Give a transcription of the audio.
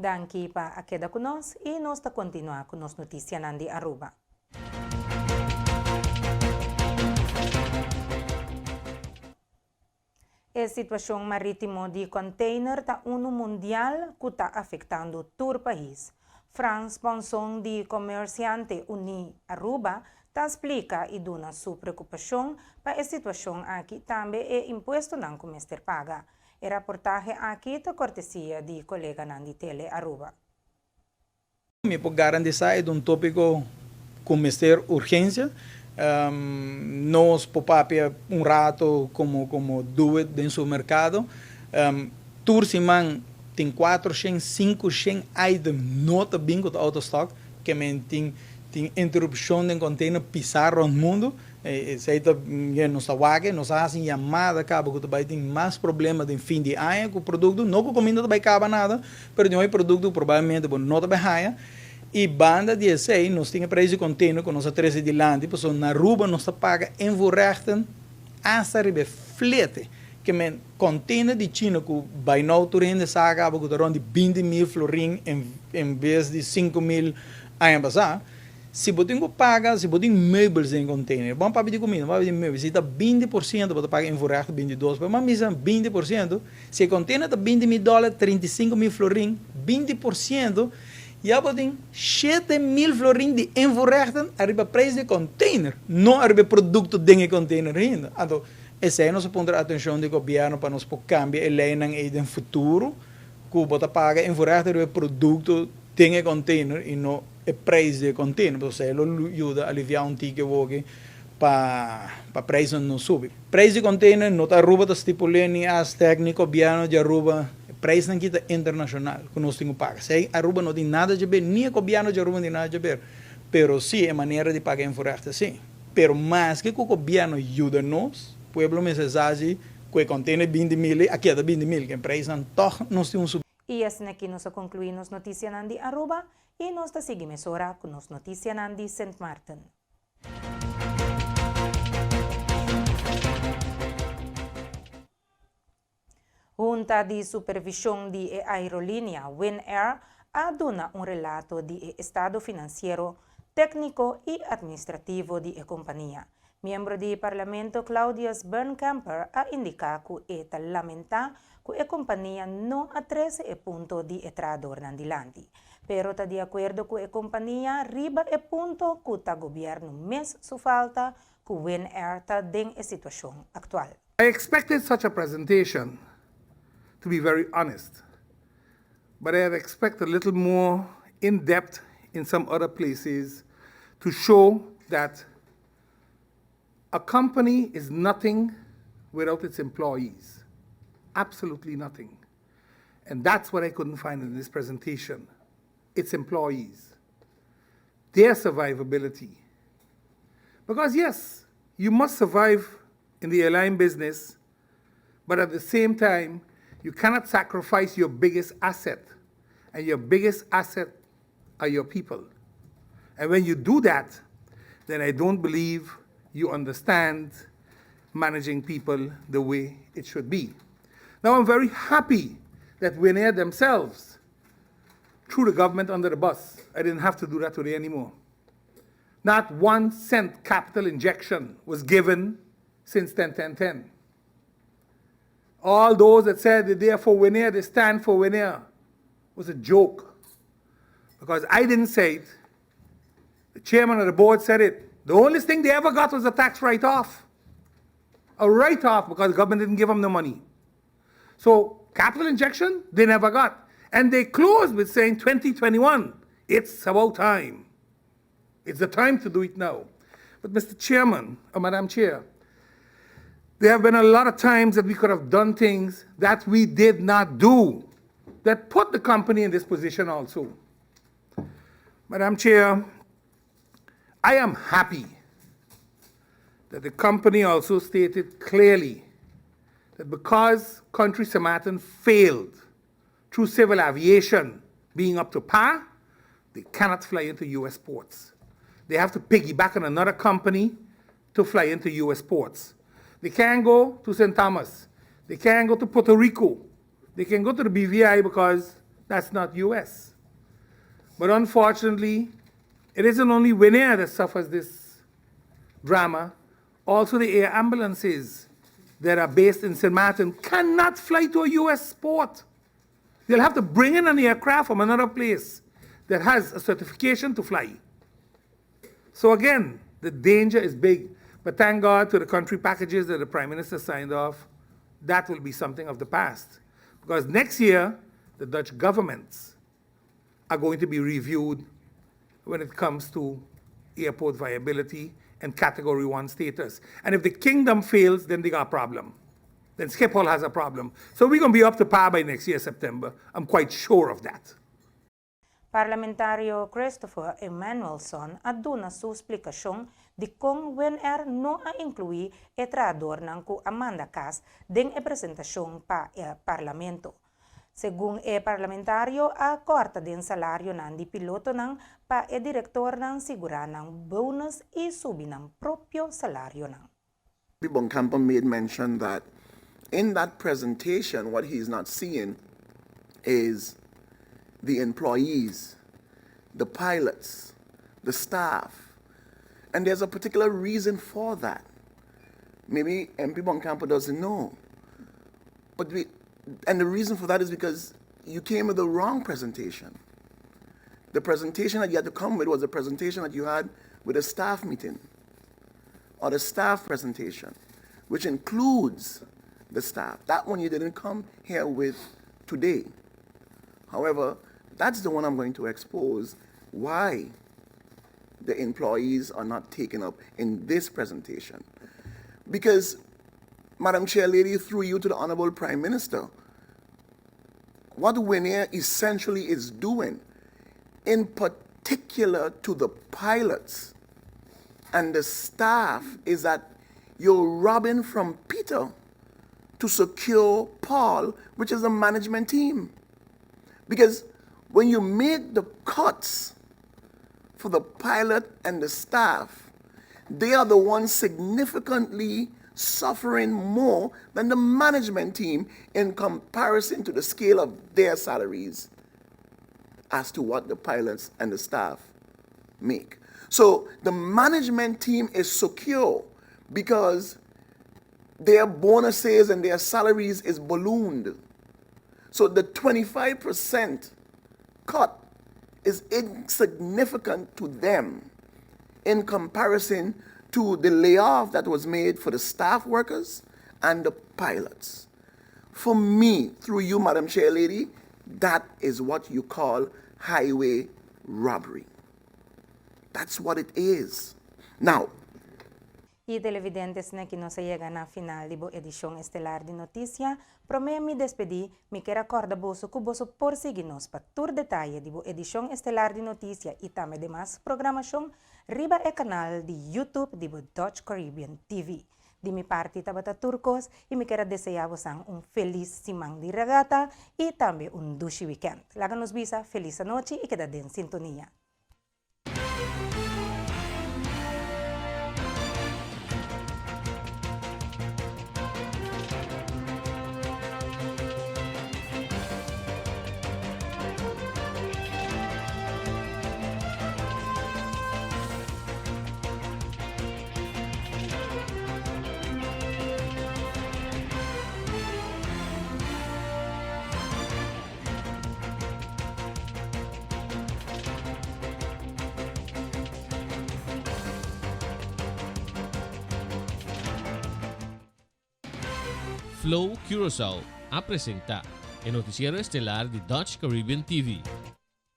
Danke pa a queda conosco e nós está continuar com as notícias de Aruba. A situação maritimo de kontainer está mundial que está afetando todo o país. Franz Bonson, de comerciante uni Aruba, está explica e duna sua preocupação para a situação aqui também é imposto não comester paga. A reportagem aqui está cortesia de colega Nandi Tele Aruba. Me può garantizare un tópico comester urgência. Nós popapia rato como duet dentro do mercado. Tursiman tem 400, 500 items nota bingo de autostock que tem interrupção de container pisar no mundo. Seita nos awaga, nos fazem chamada acaba que vai ter mais problemas de fim de ano com o produto, não com a comida vai acabar nada, mas não é produto provavelmente não vai raia. E banda 16, nós temos preço de container com nossa 13 de land, pessoal na Aruba nós paga em vorrechten hasta ribe flete, que men container de China que vai não turende saga acaba que ronde 20.000 florin em vez de 5.000 ano passado. Se você paga, se você meubels em container, vamos para pedir comida, vamos pedir meubels, se está 20%, você paga em vorrechten 22%, mas misa 20%, se o container está $20.000, 35.000 florin, 20%, já tem 7.000 florin de envorrechten arriba preço de container, não arriba produto de container ainda. Então, esse é nosso ponto de atenção do governo para nós cambiar a lei no futuro, que você paga envorrechten arriba produto de container e não o preço de container. Então, ele ajuda a aliviar ticket para o preço não subir. Preço de container, não está Aruba, está estipulando as técnico governo de Aruba, preço aqui internacional que nós temos que pagar. Se Aruba não tem nada a ver, nem o governo de Aruba não tem nada a ver. Mas sim, é maneira de pagar em floresta, sim. Mas mais que o governo ajuda nós, o povo me diz que o container 20.000, aqui é 20.000, que o preço não toca, nós temos que e assim aqui nós concluímos notícias de Aruba e nós seguimos agora com as notícias de St.maarten. Hunta di Supervishon de aerolina WINNAIR aduna relato de estado finansiero, tekniko e atministrativo de kompania. Membro do Parlamento Claudius Bernkamper a indicar que lamenta que a companhia não atrese o ponto de entrador nandilante. Pero está de acordo com a companhia riba o ponto que o governo mês su falta que WINNAIR está em a situação atual. I expected such a presentation to be very honest, but I had expected a little more in-depth in some other places to show that a company is nothing without its employees. Absolutely nothing. And that's what I couldn't find in this presentation. Its employees. Their survivability. Because yes, you must survive in the airline business, but at the same time, you cannot sacrifice your biggest asset. And your biggest asset are your people. And when you do that, then I don't believe you understand managing people the way it should be. Now, I'm very happy that WINNAIR themselves threw the government under the bus. I didn't have to do that today anymore. Not 1 cent capital injection was given since 10-10-10. All those that said that they are for WINNAIR, they stand for WINNAIR, was a joke. Because I didn't say it. The chairman of the board said it. The only thing they ever got was a tax write-off. A write-off because the government didn't give them the money. So capital injection, they never got. And they closed with saying 2021, it's about time. It's the time to do it now. But Mr. Chairman, or Madam Chair, there have been a lot of times that we could have done things that we did not do, that put the company in this position also. Madam Chair, I am happy that the company also stated clearly that because country St.maarten failed through civil aviation being up to par, they cannot fly into U.S. ports. They have to piggyback on another company to fly into U.S. ports. They can't go to St. Thomas. They can't go to Puerto Rico. They can go to the BVI because That's not US. But unfortunately, it isn't only WINNAIR that suffers this drama. Also, the air ambulances that are based in St.maarten cannot fly to a US port. They'll have to bring in an aircraft from another place that has a certification to fly. So again, the danger is big. But thank God to the country packages that the Prime Minister signed off, that will be something of the past. Because next year, the Dutch governments are going to be reviewed when it comes to airport viability and Category 1 status. And if the kingdom fails, then they got a problem. Then Schiphol has a problem. So we're going to be up to par by next year, September. I'm quite sure of that. Parlamentaryo Christopher Emmanuelson aduna su explikasyon di kung WINNAIR no a inclui e trador ng ku Amanda Cas ding e presentasyon pa e parlamento. Según e parlamentaryo, a korta din salaryo ng di piloto ng pa e direktor ng sigura ng bonus i subi ng propyo salaryo ng. Boncampo made mention that in that presentation, what he's not seeing is the employees, the pilots, the staff. And there's a particular reason for that. Maybe MP Boncampo doesn't know. And the reason for that is because you came with the wrong presentation. The presentation that you had to come with was a presentation that you had with a staff meeting, or the staff presentation, which includes the staff. That one you didn't come here with today. However, that's the one I'm going to expose why the employees are not taken up in this presentation. Because, Madam Chair Lady, through you to the Honorable Prime Minister, what WINNAIR essentially is doing, in particular to the pilots and the staff, is that you're robbing from Peter to secure Paul, which is the management team. Because when you make the cuts for the pilot and the staff, they are the ones significantly suffering more than the management team in comparison to the scale of their salaries as to what the pilots and the staff make. So the management team is secure because their bonuses and their salaries is ballooned. So the 25% cut is insignificant to them in comparison to the layoff that was made for the staff workers and the pilots. For me, through you, Madam Chair Lady, that is what you call highway robbery. That's what it is. Now, Y televidentes na kinosayega na final di bo edisyong Estelar di Noticia, prome mi despedi, mi kera corda boso kuboso por siginos patur detalle di bo edisyong Estelar di Noticia itame demás programasyong riba e canal di YouTube di bo Dutch Caribbean TV. Di mi parte tabata turcos y mi kera deseamos un feliz simang di regata y también un dushi weekend. Láganos visa, feliz noche y queda en sintonía. Flow Curaçao apresenta el Notisiero Estelar de Dutch Caribbean TV.